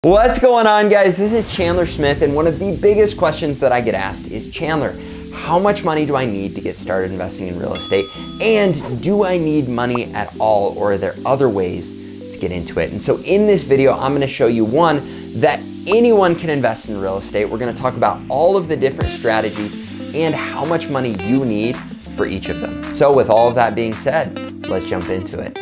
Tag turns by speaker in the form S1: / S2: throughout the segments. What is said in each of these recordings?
S1: What's going on, guys? This is Chandler Smith, and one of the biggest questions that I get asked is, Chandler, how much money do I need to get started investing in real estate? And do I need money at all, or are there other ways to get into it? And so in this video, I'm gonna show you one, that anyone can invest in real estate. We're gonna talk about all of the different strategies and how much money you need for each of them. So with all of that being said, let's jump into it.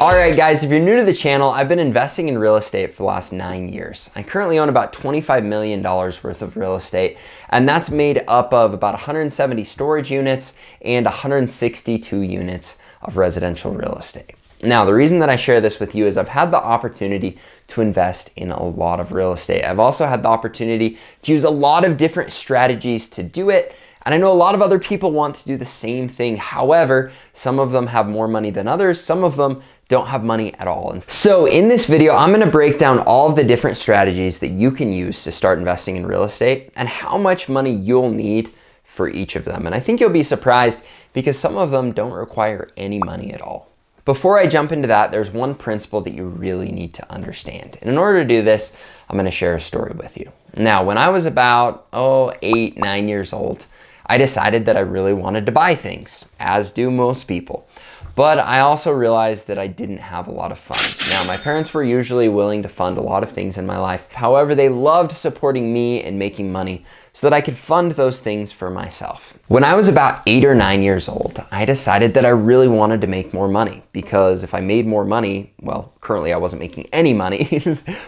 S1: All right, guys, if you're new to the channel, I've been investing in real estate for the last 9 years. I currently own about $25 million worth of real estate, and that's made up of about 170 storage units and 162 units of residential real estate. Now, the reason that I share this with you is I've had the opportunity to invest in a lot of real estate. I've also had the opportunity to use a lot of different strategies to do it. And I know a lot of other people want to do the same thing. However, some of them have more money than others. Some of them don't have money at all. And so in this video, I'm gonna break down all of the different strategies that you can use to start investing in real estate and how much money you'll need for each of them. And I think you'll be surprised because some of them don't require any money at all. Before I jump into that, there's one principle that you really need to understand. And in order to do this, I'm gonna share a story with you. Now, when I was about 8, 9 years old, I decided that I really wanted to buy things, as do most people. But I also realized that I didn't have a lot of funds. Now, my parents were usually willing to fund a lot of things in my life. However, they loved supporting me and making money so that I could fund those things for myself. When I was about 8 or 9 years old, I decided that I really wanted to make more money, because if I made more money, well, currently I wasn't making any money,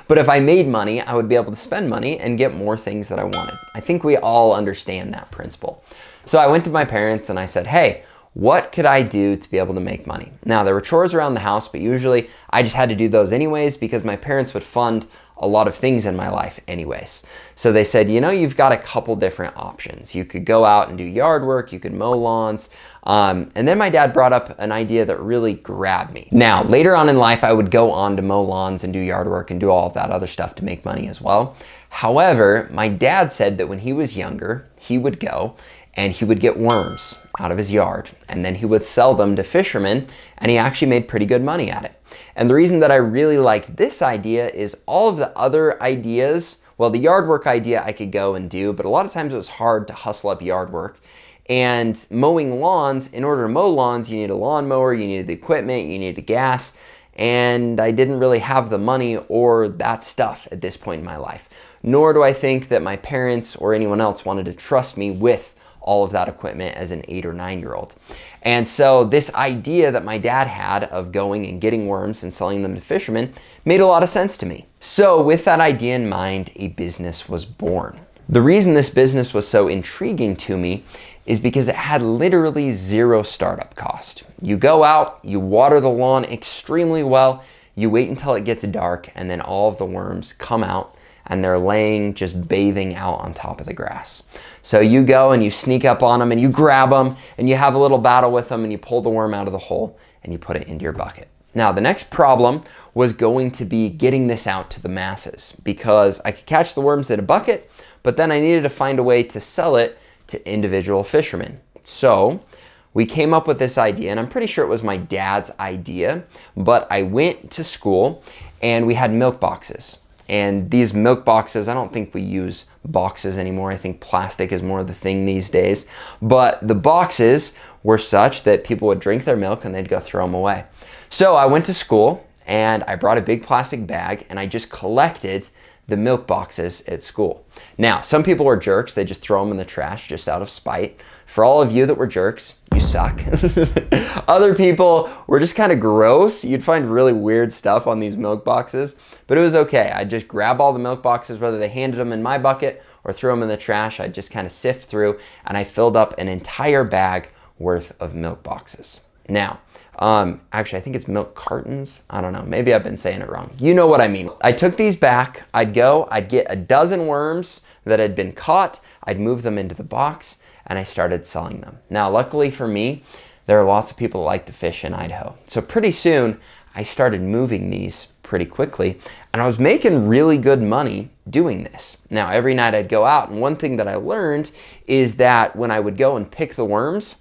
S1: but if I made money, I would be able to spend money and get more things that I wanted. I think we all understand that principle. So I went to my parents and I said, hey, what could I do to be able to make money? Now, there were chores around the house, but usually I just had to do those anyways because my parents would fund a lot of things in my life anyways. So they said, you know, you've got a couple different options. You could go out and do yard work, you could mow lawns. And then my dad brought up an idea that really grabbed me. Now, later on in life, I would go on to mow lawns and do yard work and do all of that other stuff to make money as well. However, my dad said that when he was younger, he would go and he would get worms out of his yard, and then he would sell them to fishermen, and he actually made pretty good money at it. And the reason that I really liked this idea is all of the other ideas, well, the yard work idea I could go and do, but a lot of times it was hard to hustle up yard work. And mowing lawns, in order to mow lawns, you need a lawnmower, you need the equipment, you need the gas, and I didn't really have the money or that stuff at this point in my life. Nor do I think that my parents or anyone else wanted to trust me with all of that equipment as an 8 or 9 year old. And so this idea that my dad had of going and getting worms and selling them to fishermen made a lot of sense to me. So with that idea in mind, a business was born. The reason this business was so intriguing to me is because it had literally zero startup cost. You go out, you water the lawn extremely well, you wait until it gets dark, and then all of the worms come out and they're laying, just bathing out on top of the grass. So you go and you sneak up on them and you grab them and you have a little battle with them and you pull the worm out of the hole and you put it into your bucket. Now, the next problem was going to be getting this out to the masses, because I could catch the worms in a bucket, but then I needed to find a way to sell it to individual fishermen. So we came up with this idea, and I'm pretty sure it was my dad's idea, but I went to school and we had milk boxes. And these milk boxes, I don't think we use boxes anymore. I think plastic is more the thing these days. But the boxes were such that people would drink their milk and they'd go throw them away. So I went to school and I brought a big plastic bag and I just collected the milk boxes at school. Now, some people were jerks. They just throw them in the trash just out of spite. For all of you that were jerks, you suck. Other people were just kind of gross. You'd find really weird stuff on these milk boxes, but it was okay. I'd just grab all the milk boxes, whether they handed them in my bucket or threw them in the trash. I'd just kind of sift through, and I filled up an entire bag worth of milk boxes. Now, actually, I think it's milk cartons. I don't know. Maybe I've been saying it wrong. You know what I mean. I took these back. I'd get a dozen worms that had been caught. I'd move them into the box and I started selling them. Now, luckily for me, there are lots of people that like to fish in Idaho. So pretty soon I started moving these pretty quickly, and I was making really good money doing this. Now, every night I'd go out, and one thing that I learned is that when I would go and pick the worms,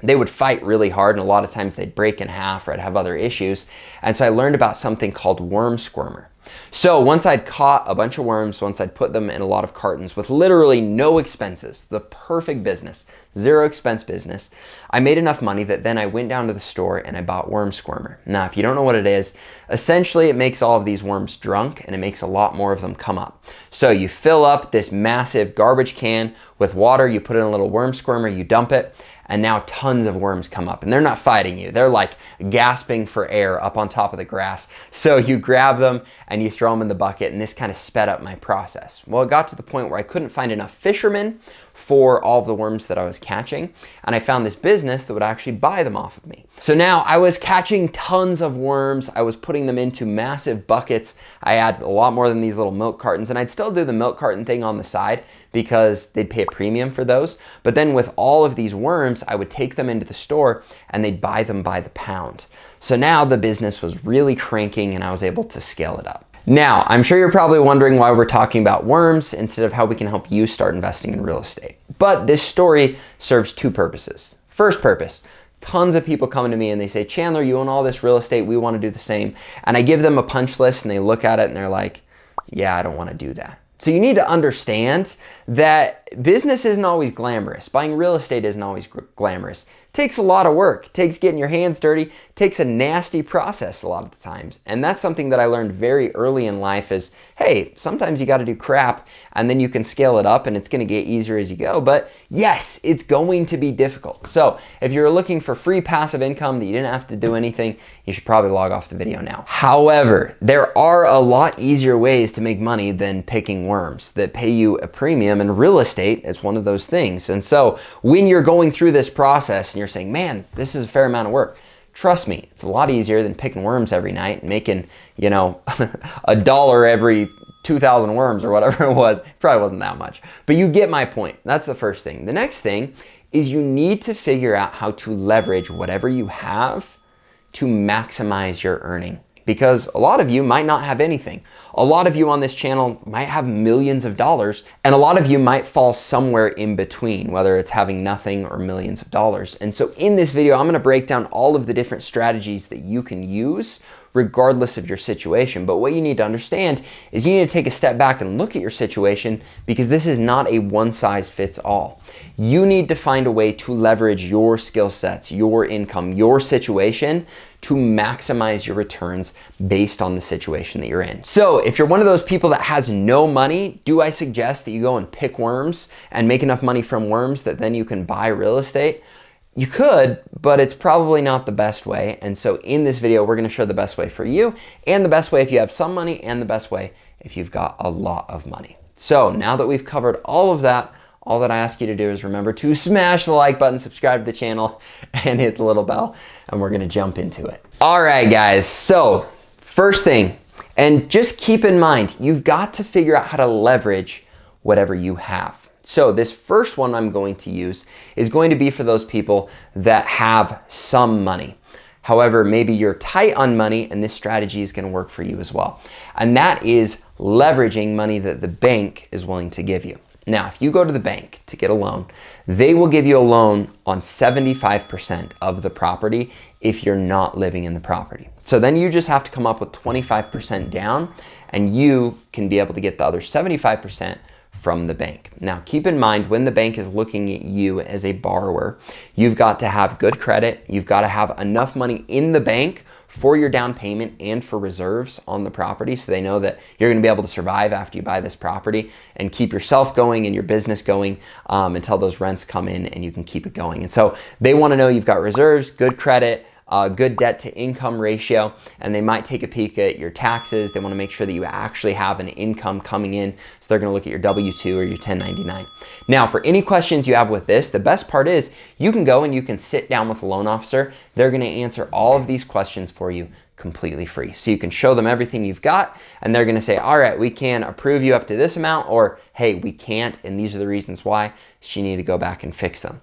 S1: they would fight really hard, and a lot of times they'd break in half or I'd have other issues. And so I learned about something called worm squirmer. So once I'd caught a bunch of worms, once I'd put them in a lot of cartons with literally no expenses, the perfect business, zero expense business, I made enough money that then I went down to the store and I bought worm squirmer. Now, if you don't know what it is, essentially it makes all of these worms drunk and it makes a lot more of them come up. So you fill up this massive garbage can with water, you put in a little worm squirmer, you dump it, and now tons of worms come up, and they're not fighting you. They're like gasping for air up on top of the grass. So you grab them and you throw them in the bucket, and this kind of sped up my process. Well, it got to the point where I couldn't find enough fishermen for all of the worms that I was catching, and I found this business that would actually buy them off of me. So now I was catching tons of worms. I was putting them into massive buckets. I had a lot more than these little milk cartons, and I'd still do the milk carton thing on the side because they'd pay a premium for those. But then with all of these worms, I would take them into the store and they'd buy them by the pound. So now the business was really cranking and I was able to scale it up. Now, I'm sure you're probably wondering why we're talking about worms instead of how we can help you start investing in real estate. But this story serves two purposes. First purpose, tons of people come to me and they say, Chandler, you own all this real estate, we want to do the same. And I give them a punch list and they look at it and they're like, yeah, I don't want to do that. So you need to understand that business isn't always glamorous. Buying real estate isn't always glamorous. It takes a lot of work. It takes getting your hands dirty. It takes a nasty process a lot of the times. And that's something that I learned very early in life is, hey, sometimes you got to do crap and then you can scale it up and it's going to get easier as you go. But yes, it's going to be difficult. So if you're looking for free passive income that you didn't have to do anything, you should probably log off the video now. However, there are a lot easier ways to make money than picking worms that pay you a premium, and real estate is one of those things. And so when you're going through this process and you're saying, man, this is a fair amount of work, trust me, it's a lot easier than picking worms every night and making, you know, $1 every 2,000 worms or whatever it was. It probably wasn't that much, but you get my point. That's the first thing. The next thing is you need to figure out how to leverage whatever you have to maximize your earning. Because a lot of you might not have anything. A lot of you on this channel might have millions of dollars, and a lot of you might fall somewhere in between, whether it's having nothing or millions of dollars. And so in this video, I'm gonna break down all of the different strategies that you can use regardless of your situation. But what you need to understand is you need to take a step back and look at your situation, because this is not a one size fits all. You need to find a way to leverage your skill sets, your income, your situation to maximize your returns based on the situation that you're in. So if you're one of those people that has no money, do I suggest that you go and pick worms and make enough money from worms that then you can buy real estate? You could, but it's probably not the best way. And so in this video, we're gonna show the best way for you, and the best way if you have some money, and the best way if you've got a lot of money. So now that we've covered all of that, all that I ask you to do is remember to smash the like button, subscribe to the channel, and hit the little bell, and we're gonna jump into it. All right, guys, so first thing, and just keep in mind, you've got to figure out how to leverage whatever you have. So this first one I'm going to use is going to be for those people that have some money. However, maybe you're tight on money and this strategy is going to work for you as well. And that is leveraging money that the bank is willing to give you. Now, if you go to the bank to get a loan, they will give you a loan on 75% of the property if you're not living in the property. So then you just have to come up with 25% down, and you can be able to get the other 75% from the bank. Now, keep in mind, when the bank is looking at you as a borrower, you've got to have good credit. You've got to have enough money in the bank for your down payment and for reserves on the property, so they know that you're going to be able to survive after you buy this property and keep yourself going and your business going until those rents come in and you can keep it going. And so they want to know you've got reserves, good credit, good debt to income ratio, and they might take a peek at your taxes. They want to make sure that you actually have an income coming in, so they're going to look at your W-2 or your 1099. Now, for any questions you have with this, the best part is you can go and you can sit down with a loan officer. They're going to answer all of these questions for you completely free. So you can show them everything you've got, and they're going to say, all right, we can approve you up to this amount, or hey, we can't, and these are the reasons why, so you need to go back and fix them.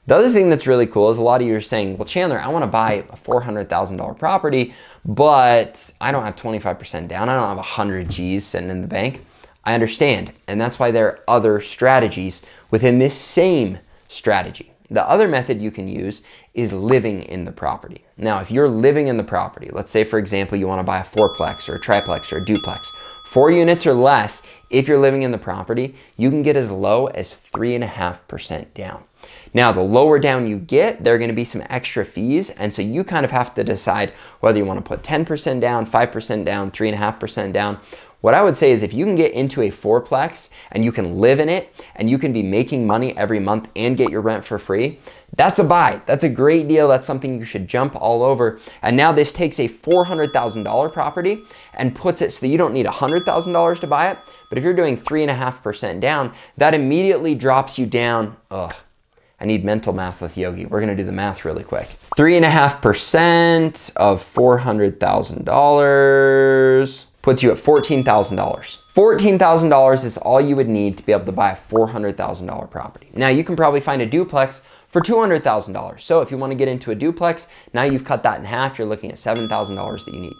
S1: The other thing that's really cool is a lot of you are saying, well, Chandler, I want to buy a $400,000 property, but I don't have 25% down. I don't have 100 G's sitting in the bank. I understand. And that's why there are other strategies within this same strategy. The other method you can use is living in the property. Now, if you're living in the property, let's say for example, you want to buy a fourplex or a triplex or a duplex, 4 units or less, if you're living in the property, you can get as low as 3.5% down. Now, the lower down you get, there are going to be some extra fees. And so you kind of have to decide whether you want to put 10% down, 5% down, 3.5% down. What I would say is if you can get into a fourplex and you can live in it and you can be making money every month and get your rent for free, that's a buy. That's a great deal. That's something you should jump all over. And now this takes a $400,000 property and puts it so that you don't need $100,000 to buy it. But if you're doing 3.5% down, that immediately drops you down. I need mental math with Yogi. We're gonna do the math really quick. 3.5% of $400,000 puts you at $14,000. $14,000 is all you would need to be able to buy a $400,000 property. Now you can probably find a duplex for $200,000. So if you want to get into a duplex, now you've cut that in half, you're looking at $7,000 that you need.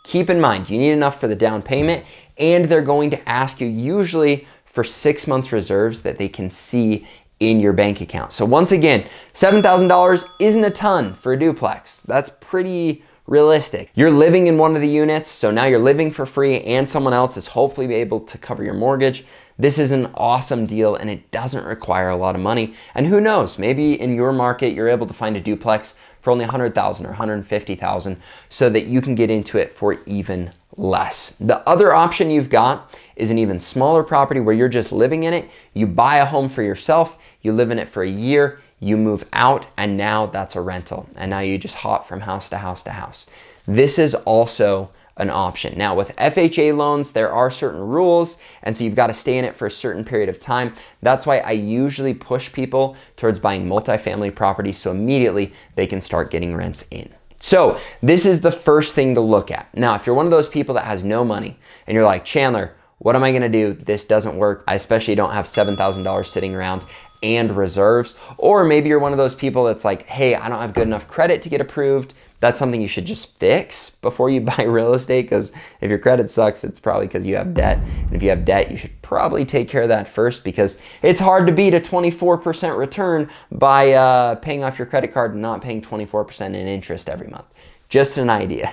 S1: Keep in mind, you need enough for the down payment, and they're going to ask you usually for 6 months reserves that they can see in your bank account. So once again, $7,000 isn't a ton for a duplex. That's pretty realistic. You're living in one of the units, so now you're living for free and someone else is hopefully able to cover your mortgage. This is an awesome deal and it doesn't require a lot of money. And who knows, maybe in your market, you're able to find a duplex for only $100,000 or $150,000 so that you can get into it for even less. The other option you've got is an even smaller property where you're just living in it. You buy a home for yourself, you live in it for a year, you move out, and now that's a rental. And now you just hop from house to house to house. This is also an option. Now with FHA loans, there are certain rules, and so you've got to stay in it for a certain period of time. That's why I usually push people towards buying multifamily properties so immediately they can start getting rents in. So this is the first thing to look at. Now, if you're one of those people that has no money and you're like, Chandler, what am I gonna do? This doesn't work. I especially don't have $7,000 sitting around and reserves. Or maybe you're one of those people that's like, hey, I don't have good enough credit to get approved. That's something you should just fix before you buy real estate, because if your credit sucks, it's probably because you have debt. And if you have debt, you should probably take care of that first, because it's hard to beat a 24% return by paying off your credit card and not paying 24% in interest every month. Just an idea.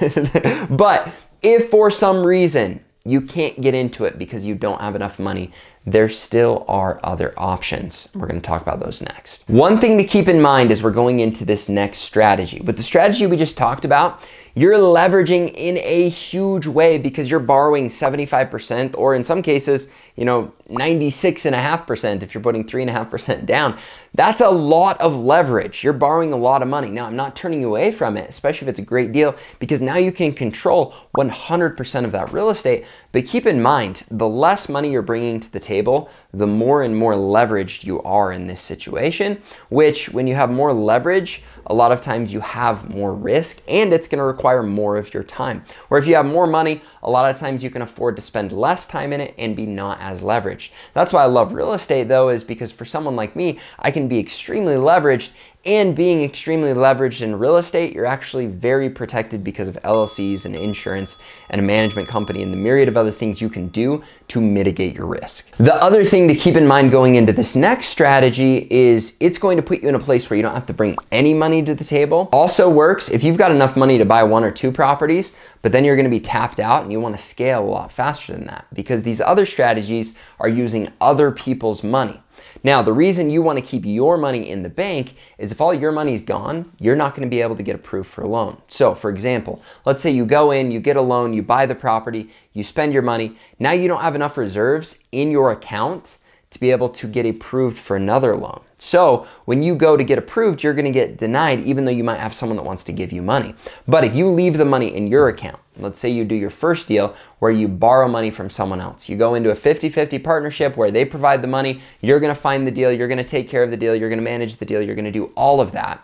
S1: But if for some reason you can't get into it because you don't have enough money, there still are other options. We're going to talk about those next. One thing to keep in mind as we're going into this next strategy, with the strategy we just talked about, you're leveraging in a huge way because you're borrowing 75%, or in some cases, 96.5% if you're putting 3.5% down. That's a lot of leverage. You're borrowing a lot of money. Now, I'm not turning you away from it, especially if it's a great deal, because now you can control 100% of that real estate. But keep in mind, the less money you're bringing to the table, the more and more leveraged you are in this situation, which when you have more leverage, a lot of times you have more risk and it's going to require more of your time. Or if you have more money, a lot of times you can afford to spend less time in it and be not as leveraged. That's why I love real estate though, is because for someone like me, I can be extremely leveraged, and being extremely leveraged in real estate, you're actually very protected because of LLCs and insurance and a management company and the myriad of other things you can do to mitigate your risk. The other thing to keep in mind going into this next strategy is it's going to put you in a place where you don't have to bring any money to the table. Also works if you've got enough money to buy 1 or 2 properties, but then you're going to be tapped out and you want to scale a lot faster than that, because these other strategies are using other people's money. Now, the reason you want to keep your money in the bank is if all your money's gone, you're not going to be able to get approved for a loan. So for example, let's say you go in, you get a loan, you buy the property, you spend your money. Now you don't have enough reserves in your account to be able to get approved for another loan. So when you go to get approved, you're going to get denied even though you might have someone that wants to give you money. But if you leave the money in your account, let's say you do your first deal where you borrow money from someone else. You go into a 50-50 partnership where they provide the money, you're going to find the deal, you're going to take care of the deal, you're going to manage the deal, you're going to do all of that.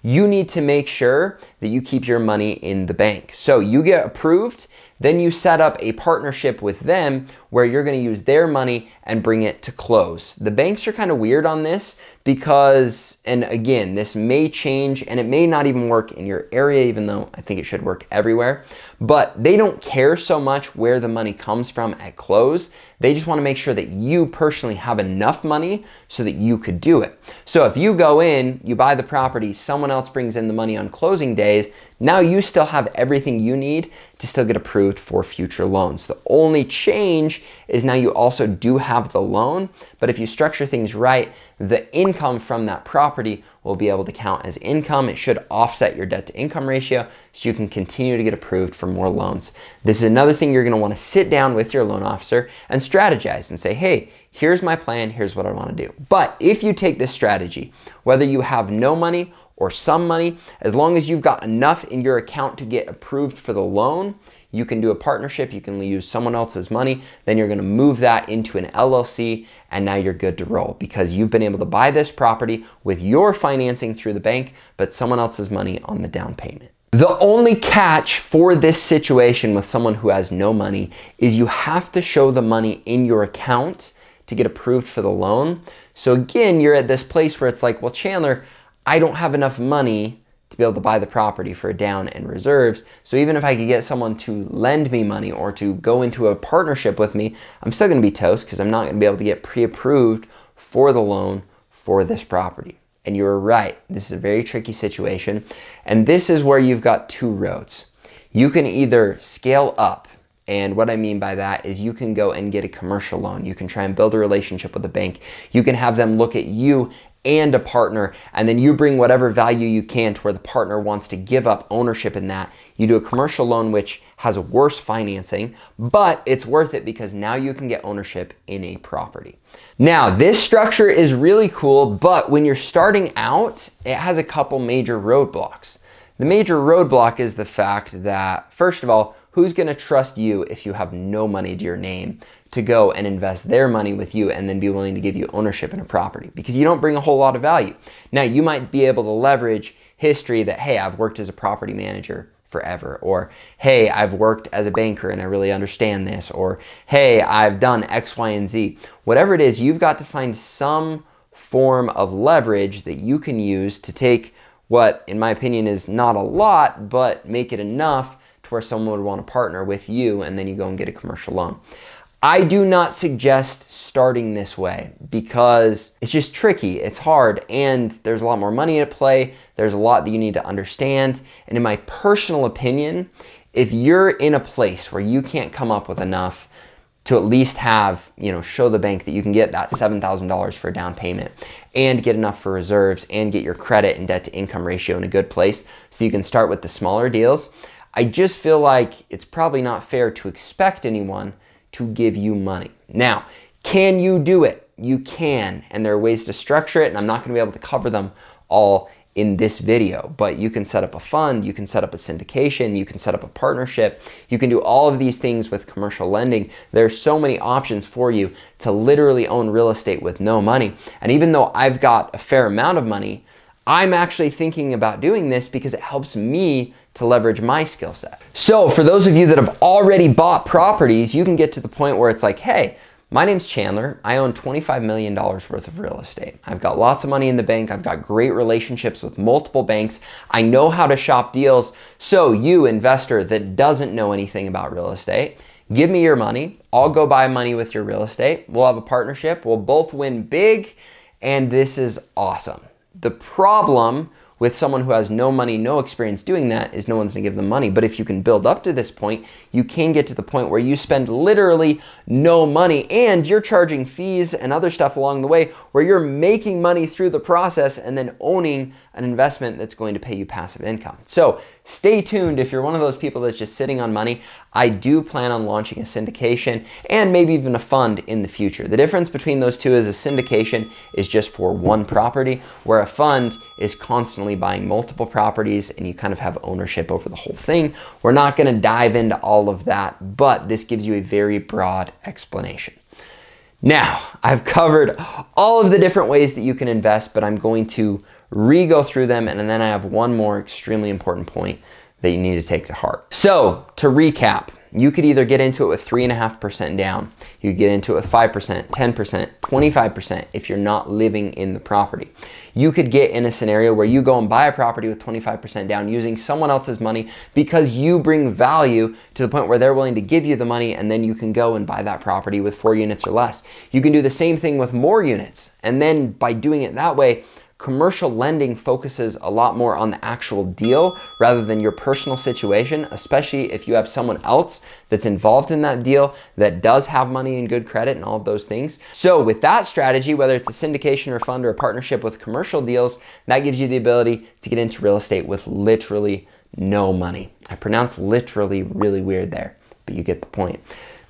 S1: You need to make sure that you keep your money in the bank. So you get approved, then you set up a partnership with them where you're going to use their money and bring it to close. The banks are kind of weird on this because, and again, this may change and it may not even work in your area, even though I think it should work everywhere, but they don't care so much where the money comes from at close. They just want to make sure that you personally have enough money so that you could do it. So if you go in, you buy the property, someone else brings in the money on closing days, now you still have everything you need to still get approved for future loans. The only change is now you also do have the loan, but if you structure things right, the income from that property will be able to count as income. It should offset your debt to income ratio so you can continue to get approved for more loans. This is another thing you're going to want to sit down with your loan officer and strategize and say, hey, here's my plan, here's what I want to do. But if you take this strategy, whether you have no money or some money, as long as you've got enough in your account to get approved for the loan, you can do a partnership, you can use someone else's money, then you're gonna move that into an LLC and now you're good to roll because you've been able to buy this property with your financing through the bank, but someone else's money on the down payment. The only catch for this situation with someone who has no money is you have to show the money in your account to get approved for the loan. So again, you're at this place where it's like, well, Chandler, I don't have enough money to be able to buy the property for a down and reserves. So even if I could get someone to lend me money or to go into a partnership with me, I'm still gonna be toast because I'm not gonna be able to get pre-approved for the loan for this property. And you're right, this is a very tricky situation. And this is where you've got two roads. You can either scale up, and what I mean by that is you can go and get a commercial loan. You can try and build a relationship with a bank. You can have them look at you and a partner, and then you bring whatever value you can to where the partner wants to give up ownership in that. You do a commercial loan which has worse financing, but it's worth it because now you can get ownership in a property. Now, this structure is really cool, but when you're starting out, it has a couple major roadblocks. The major roadblock is the fact that, first of all, who's gonna trust you if you have no money to your name to go and invest their money with you and then be willing to give you ownership in a property? Because you don't bring a whole lot of value. Now, you might be able to leverage history that, hey, I've worked as a property manager forever, or hey, I've worked as a banker and I really understand this, or hey, I've done X, Y, and Z. Whatever it is, you've got to find some form of leverage that you can use to take what, in my opinion, is not a lot, but make it enough to where someone would want to partner with you and then you go and get a commercial loan. I do not suggest starting this way because it's just tricky, it's hard, and there's a lot more money at play, there's a lot that you need to understand, and in my personal opinion, if you're in a place where you can't come up with enough to at least have, show the bank that you can get that $7,000 for a down payment and get enough for reserves and get your credit and debt to income ratio in a good place so you can start with the smaller deals, I just feel like it's probably not fair to expect anyone to give you money. Now, can you do it? You can, and there are ways to structure it, and I'm not gonna be able to cover them all in this video, but you can set up a fund, you can set up a syndication, you can set up a partnership, you can do all of these things with commercial lending. There's so many options for you to literally own real estate with no money. And even though I've got a fair amount of money, I'm actually thinking about doing this because it helps me to leverage my skill set. So for those of you that have already bought properties, you can get to the point where it's like, hey, my name's Chandler. I own $25 million worth of real estate. I've got lots of money in the bank. I've got great relationships with multiple banks. I know how to shop deals. So you, investor that doesn't know anything about real estate, give me your money. I'll go buy money with your real estate. We'll have a partnership. We'll both win big, and this is awesome. The problem with someone who has no money, no experience doing that is no one's gonna give them money. But if you can build up to this point, you can get to the point where you spend literally no money and you're charging fees and other stuff along the way where you're making money through the process and then owning an investment that's going to pay you passive income. So stay tuned if you're one of those people that's just sitting on money. I do plan on launching a syndication and maybe even a fund in the future. The difference between those two is a syndication is just for one property, where a fund is constantly buying multiple properties and you kind of have ownership over the whole thing. We're not gonna dive into all of that, but this gives you a very broad explanation. Now, I've covered all of the different ways that you can invest, but I'm going to re-go through them, and then I have one more extremely important point that you need to take to heart. So to recap, You could either get into it with 3.5% down. You could get into it with 5%, 10%, 25% if you're not living in the property. You could get in a scenario where you go and buy a property with 25% down using someone else's money because you bring value to the point where they're willing to give you the money, and then you can go and buy that property with 4 units or less. You can do the same thing with more units. And then by doing it that way, commercial lending focuses a lot more on the actual deal rather than your personal situation, especially if you have someone else that's involved in that deal that does have money and good credit and all of those things. So with that strategy, whether it's a syndication or fund or a partnership with commercial deals, that gives you the ability to get into real estate with literally no money. I pronounced literally really weird there, but you get the point.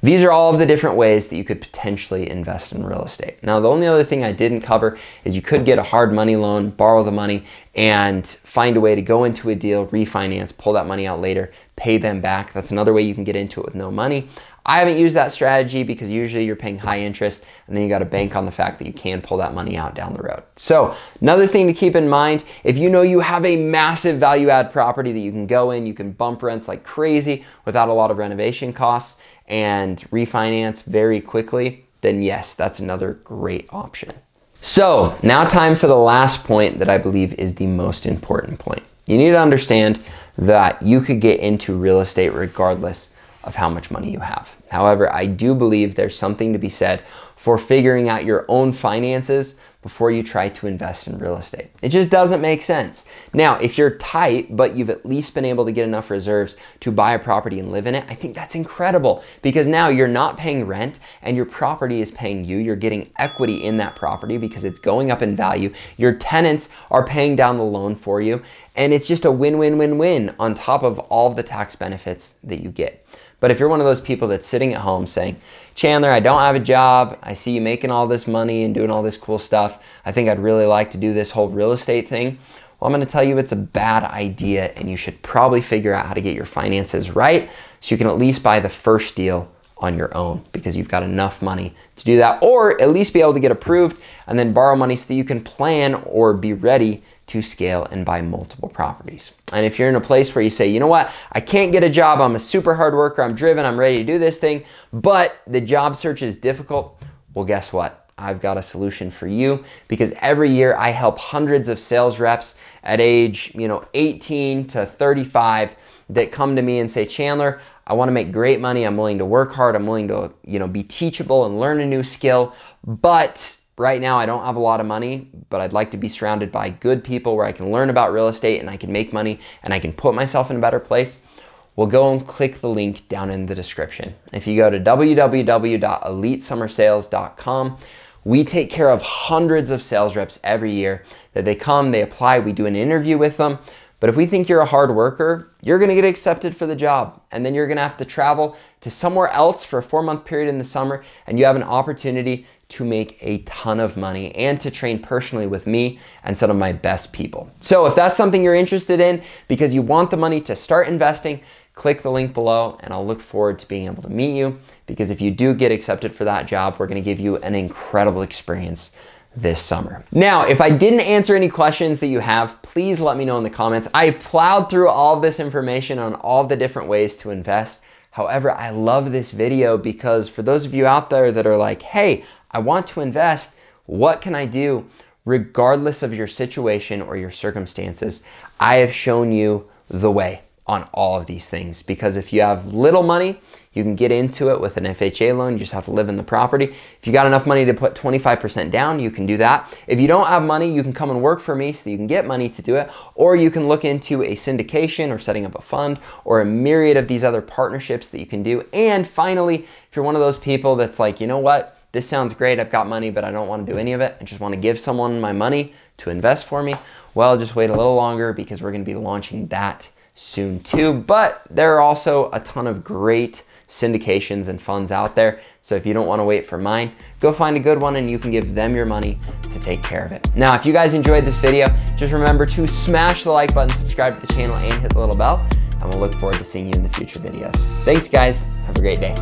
S1: These are all of the different ways that you could potentially invest in real estate. Now, the only other thing I didn't cover is you could get a hard money loan, borrow the money, and find a way to go into a deal, refinance, pull that money out later, pay them back. That's another way you can get into it with no money. I haven't used that strategy because usually you're paying high interest and then you got to bank on the fact that you can pull that money out down the road. So another thing to keep in mind, if you know you have a massive value add property that you can go in, you can bump rents like crazy without a lot of renovation costs and refinance very quickly, then yes, that's another great option. So now time for the last point that I believe is the most important point. You need to understand that you could get into real estate regardless of how much money you have. However, I do believe there's something to be said for figuring out your own finances before you try to invest in real estate. It just doesn't make sense. Now, if you're tight, but you've at least been able to get enough reserves to buy a property and live in it, I think that's incredible because now you're not paying rent and your property is paying you. You're getting equity in that property because it's going up in value. Your tenants are paying down the loan for you, and it's just a win-win-win-win on top of all of the tax benefits that you get. But if you're one of those people that's sitting at home saying, Chandler, I don't have a job. I see you making all this money and doing all this cool stuff. I think I'd really like to do this whole real estate thing. Well, I'm going to tell you it's a bad idea and you should probably figure out how to get your finances right so you can at least buy the first deal on your own because you've got enough money to do that, or at least be able to get approved and then borrow money so that you can plan or be ready to scale and buy multiple properties. And if you're in a place where you say, you know what, I can't get a job, I'm a super hard worker, I'm driven, I'm ready to do this thing, but the job search is difficult, well, guess what? I've got a solution for you because every year I help hundreds of sales reps at age 18 to 35 that come to me and say, Chandler, I want to make great money, I'm willing to work hard, I'm willing to be teachable and learn a new skill, but right now I don't have a lot of money, but I'd like to be surrounded by good people where I can learn about real estate and I can make money and I can put myself in a better place. Well, go and click the link down in the description. If you go to www.elitesummersales.com, we take care of hundreds of sales reps every year that they come, they apply, we do an interview with them. But if we think you're a hard worker, you're gonna get accepted for the job. And then you're gonna have to travel to somewhere else for a 4-month period in the summer, and you have an opportunity to make a ton of money and to train personally with me and some of my best people. So if that's something you're interested in because you want the money to start investing, click the link below and I'll look forward to being able to meet you, because if you do get accepted for that job, we're gonna give you an incredible experience this summer. Now, if I didn't answer any questions that you have, please let me know in the comments. I plowed through all of this information on all the different ways to invest. However, I love this video because for those of you out there that are like, hey, I want to invest, what can I do? Regardless of your situation or your circumstances, I have shown you the way on all of these things, because if you have little money, you can get into it with an FHA loan. You just have to live in the property. If you got enough money to put 25% down, you can do that. If you don't have money, you can come and work for me so that you can get money to do it, or you can look into a syndication or setting up a fund or a myriad of these other partnerships that you can do. And finally, if you're one of those people that's like, you know what, this sounds great, I've got money, but I don't want to do any of it. I just want to give someone my money to invest for me. Well, just wait a little longer because we're going to be launching that soon too. But there are also a ton of great syndications and funds out there. So if you don't want to wait for mine, go find a good one and you can give them your money to take care of it. Now, if you guys enjoyed this video, just remember to smash the like button, subscribe to the channel, and hit the little bell. And we'll look forward to seeing you in the future videos. Thanks, guys. Have a great day.